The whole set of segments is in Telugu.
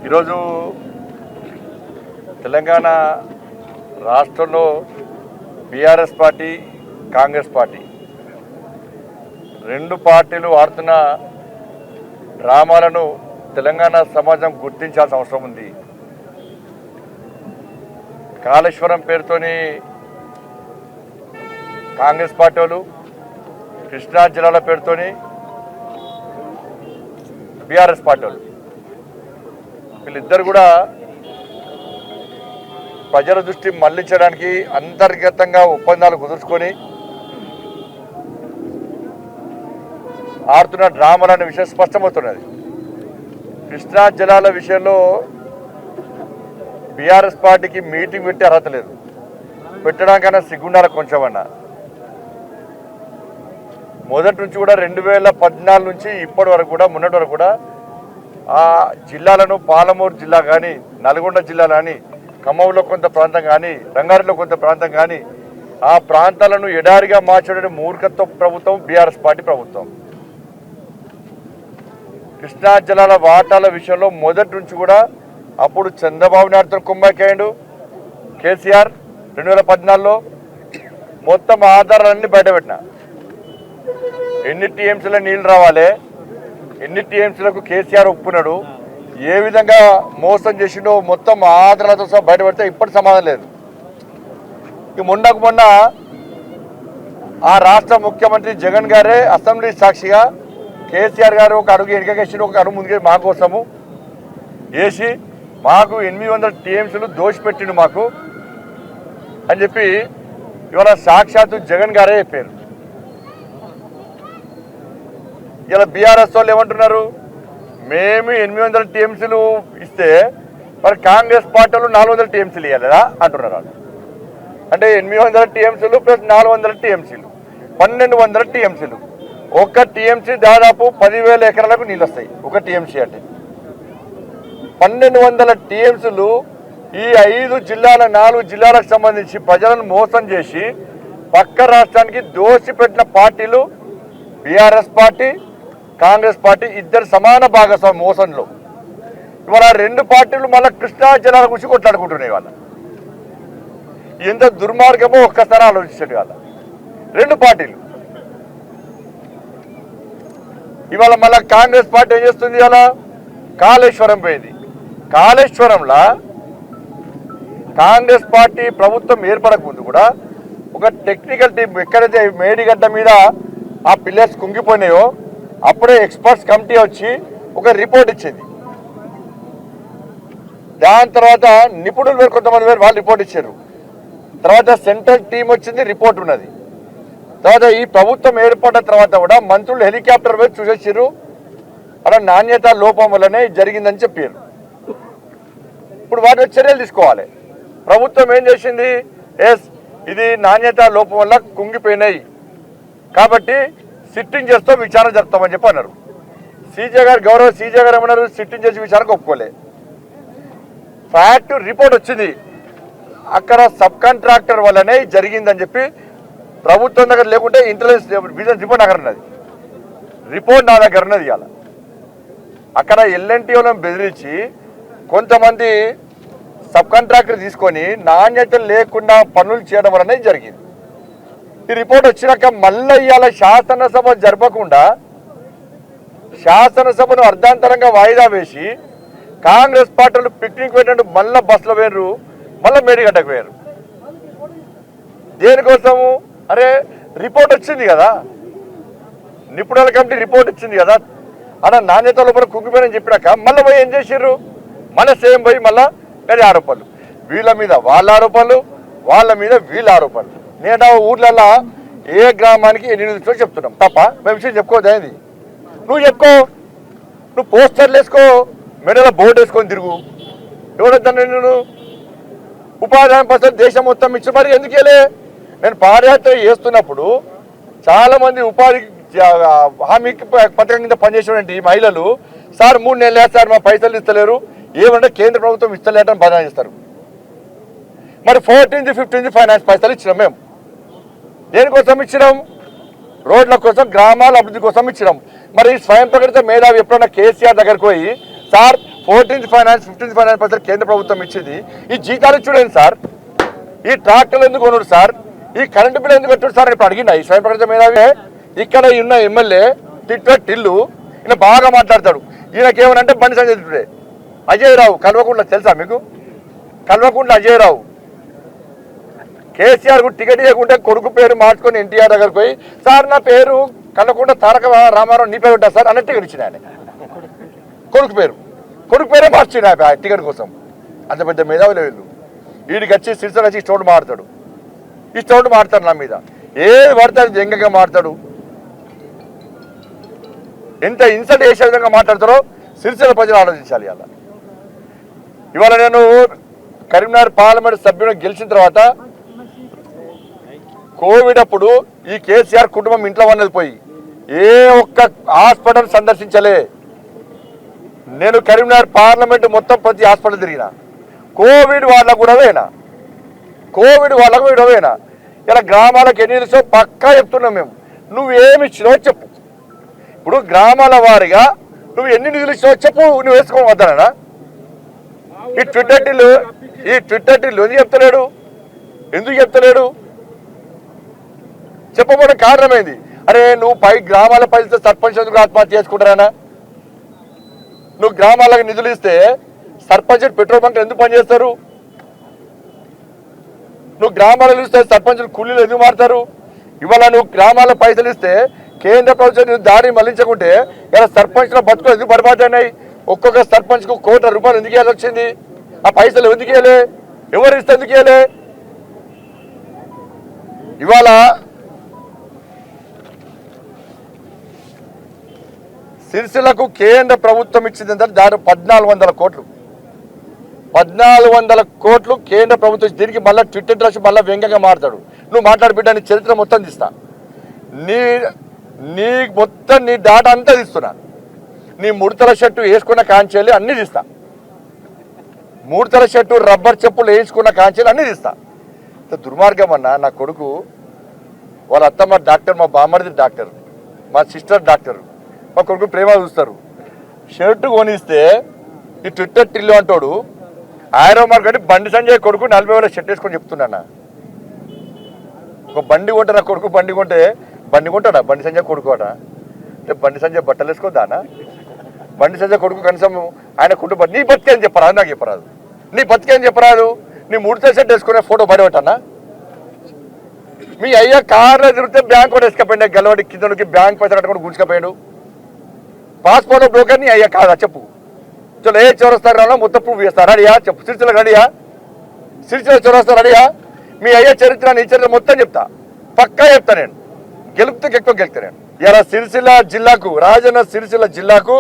ఈరోజు తెలంగాణ రాష్ట్రంలో బీఆర్ఎస్ పార్టీ కాంగ్రెస్ పార్టీ రెండు పార్టీలు ఆడుతున్న డ్రామాలను తెలంగాణ సమాజం గుర్తించాల్సిన అవసరం ఉంది. కాళేశ్వరం పేరుతోని కాంగ్రెస్ పార్టీ వాళ్ళు, కృష్ణా జిల్లాల పేరుతోని బీఆర్ఎస్ పార్టీ వాళ్ళు, వీళ్ళిద్దరు కూడా ప్రజల దృష్టి మళ్లించడానికి అంతర్గతంగా ఒప్పందాలు కుదుర్చుకొని ఆడుతున్న డ్రామాలనే విషయం స్పష్టమవుతున్నది. కృష్ణా జలాల విషయంలో బీఆర్ఎస్ పార్టీకి మీటింగ్ పెట్టి అర్హత లేదు, పెట్టడానికన్నా సిగ్గుండాల కొంచెమన్నా. మొదటి నుంచి కూడా 2014 నుంచి ఇప్పటి వరకు కూడా మొన్నటి వరకు కూడా ఆ జిల్లాలను పాలమూరు జిల్లా కానీ, నల్గొండ జిల్లా కానీ, ఖమ్మంలో కొంత ప్రాంతం కానీ, రంగారెడ్డిలో కొంత ప్రాంతం కానీ ఆ ప్రాంతాలను ఎడారిగా మార్చడం మూర్ఖత్వ ప్రభుత్వం బీఆర్ఎస్ పార్టీ ప్రభుత్వం. కృష్ణా జలాల వాటాల విషయంలో మొదటి నుంచి కూడా అప్పుడు చంద్రబాబు నాయుడుతో కుమ్మక్కాయండు కేసీఆర్ 2014లో. మొత్తం ఆధారాలన్నీ బయటపెట్టిన, ఎన్ని టీఎంసీల నీళ్ళు రావాలి, ఎన్ని టీఎంసీలకు కేసీఆర్ ఒప్పుకున్నాడు, ఏ విధంగా మోసం చేసిండో మొత్తం ఆధారాలతో సహా బయటపెడితే ఇప్పటి సమాధానం లేదు. ఈ మొన్న ఆ రాష్ట్ర ముఖ్యమంత్రి జగన్ గారే అసెంబ్లీ సాక్షిగా కేసీఆర్ గారు ఒక అడుగు వెనుకకేసి ఒక అడుగు ముందుకే మా కోసము వేసి మాకు 800 టీఎంసీలు దోషిపెట్టిండు మాకు అని చెప్పి ఇవాళ సాక్షాత్తు జగన్ గారే చెప్పారు. ఇలా బీఆర్ఎస్ వాళ్ళు ఏమంటున్నారు, మేము 800 టీఎంసీలు ఇస్తే మరి కాంగ్రెస్ పార్టీ వాళ్ళు 400 టీఎంసీలు ఇవ్వలేదా అంటున్నారు వాళ్ళు. అంటే 800 టీఎంసీలు ప్లస్ 400 టీఎంసీలు 1200 టీఎంసీలు. ఒక టీఎంసీ దాదాపు 10,000 ఎకరాలకు నీళ్ళు వస్తాయి. ఒక టీఎంసీ అంటే 1200 టీఎంసీలు ఈ 5 జిల్లాల 4 జిల్లాలకు సంబంధించి ప్రజలను మోసం చేసి పక్క రాష్ట్రానికి దోషి పెట్టిన పార్టీలు బీఆర్ఎస్ పార్టీ, కాంగ్రెస్ పార్టీ ఇద్దరు సమాన భాగస్వామి మోసంలో. ఇవాళ రెండు పార్టీలు మళ్ళీ కృష్ణా జలాల గురించి కొట్లాడుకుంటున్నాయి. వాళ్ళ ఎంత దుర్మార్గమో ఒక్కసారి ఆలోచించండి. వాళ్ళ రెండు పార్టీలు ఇవాళ మళ్ళీ కాంగ్రెస్ పార్టీ ఏం చేస్తుంది, ఇవాళ కాళేశ్వరం పోయింది. కాళేశ్వరంలో కాంగ్రెస్ పార్టీ ప్రభుత్వం ఏర్పడక ముందు కూడా ఒక టెక్నికల్ టీం ఎక్కడైతే మేడిగడ్డ మీద ఆ పిల్లర్స్ కుంగిపోయినాయో అప్పుడే ఎక్స్పర్ట్స్ కమిటీ వచ్చి ఒక రిపోర్ట్ ఇచ్చింది. దాని తర్వాత నిపుణులు వేరు కొంతమంది వేరు వాళ్ళు రిపోర్ట్ ఇచ్చారు. తర్వాత సెంట్రల్ టీం వచ్చింది, రిపోర్ట్ ఉన్నది. తర్వాత ఈ ప్రభుత్వం ఏర్పడిన తర్వాత కూడా మంత్రులు హెలికాప్టర్ వేసి చూసేసారు, అలా నాణ్యత లోపం వల్లనే జరిగిందని చెప్పారు. ఇప్పుడు వాటి చర్యలు తీసుకోవాలి. ప్రభుత్వం ఏం చేసింది, ఇది నాణ్యత లోపం వల్ల కుంగిపోయినాయి కాబట్టి సిట్టింగ్ చేస్తాం, విచారణ జరుపుతామని చెప్పి అన్నారు. సీజే గారు, గౌరవ సీజే గారు ఏమన్నారు, సిట్టింగ్ చేసి విచారణకు ఒప్పుకోలే. ఫ్యాక్ట్ రిపోర్ట్ వచ్చింది, అక్కడ సబ్ కాంట్రాక్టర్ వల్లనే జరిగిందని చెప్పి ప్రభుత్వం దగ్గర లేకుంటే ఇంటెలిజెన్స్ విజిలెన్స్ రిపోర్ట్ అక్కడ ఉన్నది. రిపోర్ట్ నా దగ్గర ఉన్నది. ఇవాళ అక్కడ ఎల్ఎన్టీ వాళ్ళని బెదిరించి కొంతమంది సబ్ కాంట్రాక్టర్ తీసుకొని నాణ్యత లేకుండా పనులు చేయడం వలనే జరిగింది. ఈ రిపోర్ట్ వచ్చినాక మళ్ళీ ఇవాళ శాసనసభ జరపకుండా శాసనసభను అర్ధాంతరంగా వాయిదా వేసి కాంగ్రెస్ పార్టీలు పిక్నిక్ పెట్టినట్టు మళ్ళీ బస్సులో వేరు, మళ్ళీ మేడిగడ్డకు వేరు. దేనికోసము? అరే రిపోర్ట్ వచ్చింది కదా, నిపుణుల కమిటీ రిపోర్ట్ వచ్చింది కదా, అలా నాణ్యత లోపల కుంగిపోయినని చెప్పినాక మళ్ళీ పోయి ఏం చేసిర్రు, మళ్ళీ సేమ్ పోయి మళ్ళీ గది ఆరోపణలు, వీళ్ళ మీద వాళ్ళ ఆరోపణలు, వాళ్ళ మీద వీళ్ళ ఆరోపణలు. నేను ఊర్లలో ఏ గ్రామానికి ఎన్ని నిధులు చెప్తున్నాం తప్ప మేము విషయం చెప్పుకోవద్దు. అయింది నువ్వు చెప్పుకో, నువ్వు పోస్టర్లు వేసుకో, మెడలో బోర్డు వేసుకొని తిరుగు. ఎవడొద్దాను నేను ఉపాధి హామీ పథకాలు దేశం మొత్తం ఇచ్చి మరి ఎందుకు వెళ్ళే? నేను పాదయాత్ర చేస్తున్నప్పుడు చాలామంది ఉపాధి హామీకి పథకం కింద పనిచేసేటువంటి మహిళలు, సార్ 3 నెలలు సార్ మా పైసలు ఇస్తలేరు, ఏమంటే కేంద్ర ప్రభుత్వం ఇస్తలేటని బదనాలు చేస్తారు. మరి 14th, 15th ఫైనాన్స్ పైసలు ఇచ్చినాం. మేము దేనికోసం ఇచ్చినాం? రోడ్ల కోసం, గ్రామాల అభివృద్ధి కోసం ఇచ్చినాం. మరి స్వయం ప్రకటిత మేధావి ఎప్పుడన్నా కేసీఆర్ దగ్గరకు పోయి sir 14th finance 15th finance పైసలు కేంద్ర ప్రభుత్వం ఇచ్చింది. ఈ జీతాలు చూడండి సార్, ఈ ట్రాక్టర్లు ఎందుకు కొనుడు సార్, ఈ కరెంటు బిల్లు ఎందుకు పెట్టుడు సార్ ఇప్పుడు అడిగిన ఈ స్వయం ప్రకటన మేధావి ఇక్కడ ఉన్న ఎమ్మెల్యే టిల్లు ఈయన బాగా మాట్లాడతాడు. ఈయనకేమనంటే బండి సంజయ్ టుడే అజయ్ రావు కల్వకుంట్ల తెలుసా మీకు? కల్వకుంట్ల అజయ్ రావు కేసీఆర్ కు టికెట్ ఇవ్వకుంటే కొడుకు పేరు మార్చుకొని ఎన్టీఆర్ దగ్గరకు పోయి సార్ నా పేరు కల్వకుంట్ల తారక రామారావు నీ పేరు ఉంటా సార్ అన్న టికెట్ ఇచ్చిన ఆయన కొడుకు పేరే మార్చిన టికెట్ కోసం. అంత పెద్ద మేధావులు వీళ్ళు. వీడికి వచ్చి సిరిసిల్ల వచ్చి స్టోన్ మారుతాడు, ఈ స్టోన్ మారుతాడు నా మీద ఏది పడతాడు జంగగా మారుతాడు. ఎంత ఇన్సల్ట్ చేసే విధంగా మాట్లాడతారో సిరిసిల్ల ప్రజలు ఆలోచించాలి. ఇవాళ నేను కరీంనగర్ పార్లమెంట్ సభ్యుని గెలిచిన తర్వాత కోవిడ్ అప్పుడు ఈ కేసీఆర్ కుటుంబం ఇంట్లో ఉన్నది పోయి ఏ ఒక్క హాస్పిటల్ సందర్శించలే. నేను కరీంనగర్ పార్లమెంట్ మొత్తం ప్రతి హాస్పిటల్ తిరిగిన. కోవిడ్ వాళ్ళకు కూడా పోయినా, ఇలా గ్రామాలకు ఎన్ని నిలుసో పక్కా చెప్తున్నాం మేము. నువ్వేమి ఇచ్చినావో చెప్పు. ఇప్పుడు గ్రామాల వారిగా నువ్వు ఎన్ని నిధులు ఇచ్చినావో చెప్పు, నువ్వు వేసుకోవడం వద్దానా? ఈ ట్విట్టర్ టిల్లు ఎందుకు చెప్తలేడు? చెప్పబోవడం కారణమైంది. అరే నువ్వు గ్రామాల పైసలు సర్పంచ్ ఎందుకు ఆత్మహత్య చేసుకుంటారా? నువ్వు గ్రామాలకు నిధులు ఇస్తే సర్పంచ్ పెట్రోల్ బంక్ ఎందుకు పనిచేస్తారు? నువ్వు గ్రామాలకు ఇస్తే సర్పంచులు కూలీలు ఎందుకు మారుతారు? ఇవాళ నువ్వు గ్రామాల పైసలు ఇస్తే కేంద్ర ప్రభుత్వం దారి మళ్లించకుంటే ఇలా సర్పంచ్ల బతుకులు ఎందుకు బర్బాదైనాయి? ఒక్కొక్క సర్పంచ్కు ₹1 కోటి ఎందుకు ఇవ్వాల్సి వచ్చింది? ఆ పైసలు ఎందుకు ఇవ్వలే? ఎవరు ఇస్తే ఎందుకు ఇవ్వలే? ఇవాళ సిరిసిల్లకు కేంద్ర ప్రభుత్వం ఇచ్చింది అంటే దాని 1400 కోట్లు. 1400 కోట్లు కేంద్ర ప్రభుత్వం. దీనికి మళ్ళీ ట్విట్టర్ రాసి మళ్ళీ వ్యంగ్యంగా మాట్లాడు. నువ్వు మాట్లాడి బిడ్డ నీ చరిత్ర మొత్తం తీస్తా, నీ మొత్తం నీ డాటా అంతా తీస్తున్నా. నీ ముడతల షర్టు వేసుకున్న కాంచెలు అన్నీ తీస్తా, ముడతల షర్టు రబ్బర్ చెప్పులు వేసుకున్న కాంచెలు అన్నీ తీస్తా. దుర్మార్గం అన్న. నా కొడుకు వాళ్ళ అత్తమ్మ డాక్టర్, మా బామ్మడిది డాక్టర్, మా సిస్టర్ డాక్టర్, మా కొడుకు ప్రేమ చూస్తారు. షర్టు కొనిస్తే ఈ ట్విట్టర్ టిల్లు అంటాడు ఆరో మార్కెట్ బండి సంజయ్ కొడుకు 40,000 షర్ట్ వేసుకొని చెప్తున్నా. ఒక బండి కొంటే నా కొడుకు బండి కొంటాడా? బండి సంజయ్ కొడుకు అట. బండి సంజయ్ బట్టలు వేసుకోద్దానా? బండి సంజయ్ కొడుకు కనీసం ఆయన కుటుంబ నీ బతికేం చెప్పరాదు, నాకు చెప్పరాదు. నీ బతికేం చెప్పరాదు? నీ 3 షర్ట్ వేసుకునే ఫోటో బయటపట్టన్నా? మీ అయ్యా కార్లో తిరిగితే బ్యాంక్ కూడా వేసుకపోయింది, గెలవడి కిందకి బ్యాంక్ పైసలు కట్టుకొని గుంజుకపోయాడు. పాస్పోర్ట్ బ్రోకర్ నీ అయ్యా కాదా చెప్పు? చలో ఏ చౌరస్తారా మొత్తం ప్రూఫ్ చేస్తారు అడియా చెప్పు. సిరిసిల్ల అడియా, సిరిసిల్ల చౌరస్తారు అడియా. మీ అయ్యా చరిత్ర నీ చరిత్ర మొత్తం చెప్తా, పక్కా చెప్తా. నేను ఎక్కువ గెలుపుతా నేను. ఇలా సిరిసిల్ల జిల్లాకు, రాజన్న సిరిసిల్ల జిల్లాకు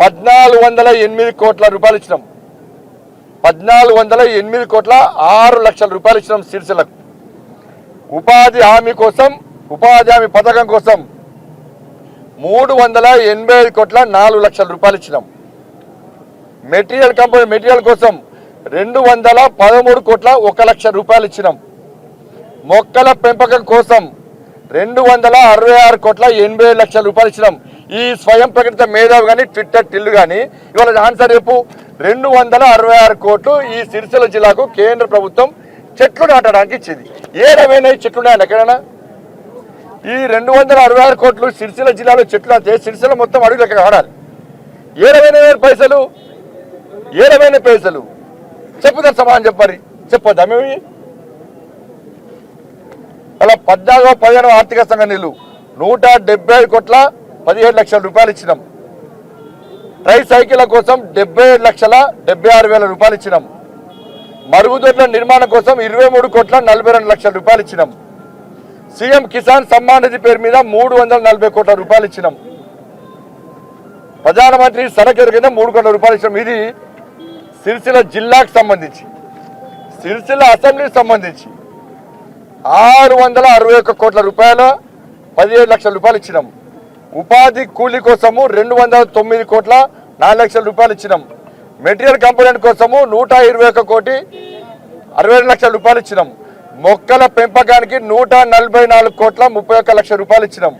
1408 కోట్ల రూపాయలు ఇచ్చినాం. 1408 కోట్ల 6 లక్షల రూపాయలు ఇచ్చినాం సిరిసిల్లకు. ఉపాధి హామీ కోసం, ఉపాధి హామీ పథకం కోసం 385 కోట్ల 4 లక్షల రూపాయలు ఇచ్చినాం. మెటీరియల్ కోసం 213 కోట్ల 1 లక్ష రూపాయలు ఇచ్చినాం. మొక్కల పెంపకం కోసం 266 కోట్ల 80 లక్షల రూపాయలు ఇచ్చినాం. ఈ స్వయం ప్రకటిత మేధావి కానీ ట్విట్టర్ టిల్లు కానీ ఇవాళ ఆన్సర్ రేపు 266 కోట్లు ఈ సిరిసిల్ల జిల్లాకు కేంద్ర ప్రభుత్వం చెట్లు నాటడానికి ఇచ్చింది. ఏ రకమైన చెట్లు ఉన్నాయని ఎక్కడైనా? ఈ 266 కోట్లు సిరిసిల్ల జిల్లాలో చెట్లు నాటితే సిరిసిల్ల మొత్తం అడుగులకు ఆడాలి. ఏ రకమైన పైసలు చెప్పుతారు సమాధానం చెప్పాలి. చెప్పొద్దా మేము? అలా 14వ ఆర్థిక సంఘ నిధులు 175 కోట్ల 17 లక్షల రూపాయలు ఇచ్చినాం. ట్రై సైకిళ్ల కోసం 77 లక్షల 76 వేల రూపాయలు ఇచ్చినాం. మరుగుదొడ్ల నిర్మాణం కోసం 23 కోట్ల 42 లక్షల రూపాయలు ఇచ్చినాం. సీఎం కిసాన్ సమ్మాన్ నిధి పేరు మీద 340 కోట్ల రూపాయలు ఇచ్చినాం. ప్రధానమంత్రి సడక్ కింద 3 కోట్ల రూపాయలు ఇచ్చినాం. ఇది సిరిసిల్ల జిల్లాకు సంబంధించి. సిరిసిల్ల అసెంబ్లీకి సంబంధించి 661 కోట్ల రూపాయల 17 లక్షల రూపాయలు ఇచ్చినాం. ఉపాధి కూలీ కోసము 209 కోట్ల 4 లక్షల రూపాయలు ఇచ్చినాం. మెటీరియల్ కంపోనెంట్ కోసము 121 కోటి 62 లక్షల రూపాయలు ఇచ్చినాం. మొక్కల పెంపకానికి 144 కోట్ల 31 లక్షల రూపాయలు ఇచ్చినాం.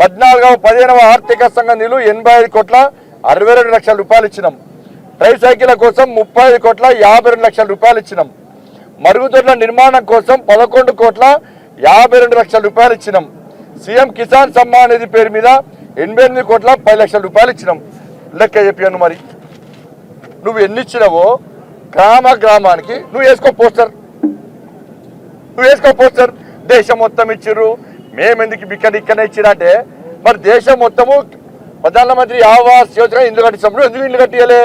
15వ ఆర్థిక సంఘ నిధులు 85 కోట్ల 62 లక్షల రూపాయలు ఇచ్చినాం. ట్రైసైకిళ్ల కోసం 30,52,00,000 ఇచ్చినాం. మరుగుదొడ్ల నిర్మాణం కోసం 11,52,00,000 ఇచ్చినాం. సీఎం కిసాన్ సమ్మాన్ నిధి పేరు మీద 88,10,00,000 ఇచ్చినాం. లెక్క చెప్పాను. మరి నువ్వు ఎన్ని ఇచ్చినావో గ్రామానికి నువ్వు వేసుకో పోస్టర్. దేశం మొత్తం ఇచ్చిర్రు, మేమెందుకు ఇక్కడనే ఇచ్చిరంటే మరి దేశం మొత్తము ప్రధానమంత్రి ఆవాస్ యోజన ఇల్లు కట్టించాం. నువ్వు ఎందుకు ఇల్లు కట్టియలే?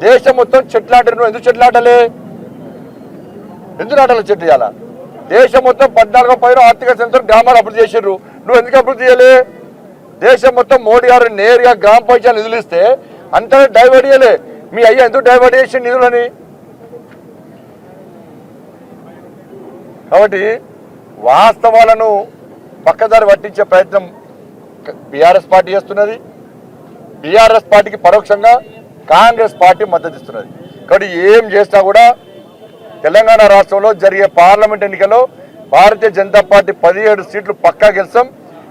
దేశం మొత్తం చెట్లు నాటారు, నువ్వు ఎందుకు చెట్లు నాటలే? ఎందుకు నాటాలి చెట్లు ఇవ్వాలా? దేశం మొత్తం 14 ఆర్థిక సంస్థలు గ్రామాలు అభివృద్ధి చేసిర్రు, నువ్వు ఎందుకు అభివృద్ధి చేయలే? దేశం మొత్తం మోడీ గారు నేరుగా గ్రామ పంచాయతీ నిధులు ఇస్తే అంతా డైవర్ట్ చేయలే. మీ అయ్యా ఎందుకు డైవర్ట్ చేసి నిధులని? కాబట్టి వాస్తవాలను పక్కదారి పట్టించే ప్రయత్నం బీఆర్ఎస్ పార్టీ చేస్తున్నది. బీఆర్ఎస్ పార్టీకి పరోక్షంగా కాంగ్రెస్ పార్టీ మద్దతు ఇస్తున్నది. కాబట్టి ఏం చేసినా కూడా తెలంగాణ రాష్ట్రంలో జరిగే పార్లమెంట్ ఎన్నికల్లో భారతీయ జనతా పార్టీ 17 సీట్లు పక్కా గెలుస్తాం.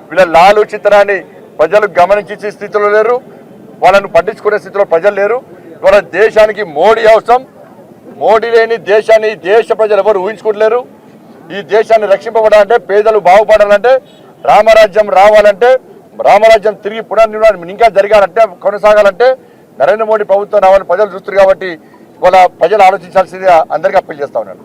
వీళ్ళ లాలు చిత్రాన్ని ప్రజలు గమనించే స్థితిలో లేరు, వాళ్ళను పట్టించుకునే స్థితిలో ప్రజలు లేరు. ఇవాళ దేశానికి మోడీ అవసరం. మోడీ లేని దేశాన్ని దేశ ప్రజలు ఎవరు ఊహించుకోలేరు. ఈ దేశాన్ని రక్షింపబడాలంటే, పేదలు బాగుపడాలంటే, రామరాజ్యం రావాలంటే, రామరాజ్యం తిరిగి పునర్నిర్మాణం ఇంకా జరగాలంటే, కొనసాగాలంటే నరేంద్ర మోడీ ప్రభుత్వం రావాలని ప్రజలు చూస్తారు. కాబట్టి ఇవాళ ప్రజలు ఆలోచించాల్సిందిగా అందరికీ అప్పీల్ చేస్తా ఉన్నాను.